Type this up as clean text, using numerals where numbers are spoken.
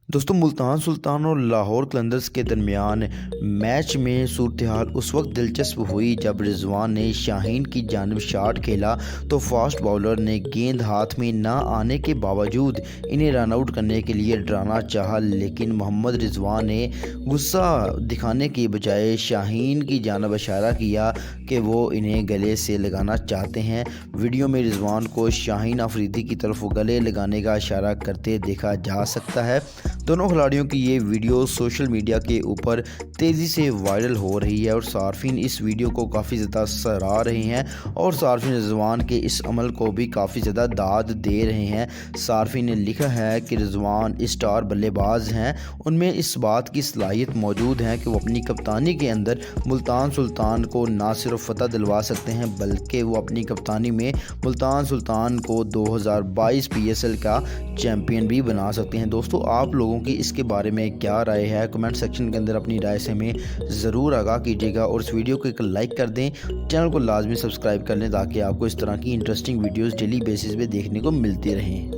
दोस्तों मुल्तान सुल्तान और लाहौर कलंदर्स के दरमियान मैच में सूरत-ए-हाल उस वक्त दिलचस्प हुई जब रिजवान ने शाहीन की जानिब शॉट खेला तो फास्ट बॉलर ने गेंद हाथ में ना आने के बावजूद इन्हें रन आउट करने के लिए डराना चाहा, लेकिन मोहम्मद रिजवान ने गुस्सा दिखाने के बजाय शाहीन की जानिब इशारा किया कि वो इन्हें गले से लगाना चाहते हैं। वीडियो में रिजवान को शाहीन अफरीदी की तरफ गले लगाने का इशारा करते देखा जा सकता है। दोनों खिलाड़ियों की ये वीडियो सोशल मीडिया के ऊपर तेज़ी से वायरल हो रही है और सार्फिन इस वीडियो को काफ़ी ज़्यादा सराह रहे हैं और सार्फिन रिजवान के इस अमल को भी काफ़ी ज़्यादा दाद दे रहे हैं। सार्फिन ने लिखा है कि रिजवान स्टार बल्लेबाज हैं, उनमें इस बात की सलाहियत मौजूद है कि वो अपनी कप्तानी के अंदर मुल्तान सुल्तान को ना सिर्फ फतह दिलवा सकते हैं बल्कि वो अपनी कप्तानी में मुल्तान सुल्तान को 2022 PSL का चैम्पियन भी बना सकते हैं। दोस्तों आप लोगों की इसके बारे में क्या राय है, कमेंट सेक्शन के अंदर अपनी राय से हमें ज़रूर आगाह कीजिएगा और इस वीडियो को एक लाइक कर दें, चैनल को लाजमी सब्सक्राइब कर लें ताकि आपको इस तरह की इंटरेस्टिंग वीडियोस डेली बेसिस पे देखने को मिलती रहें।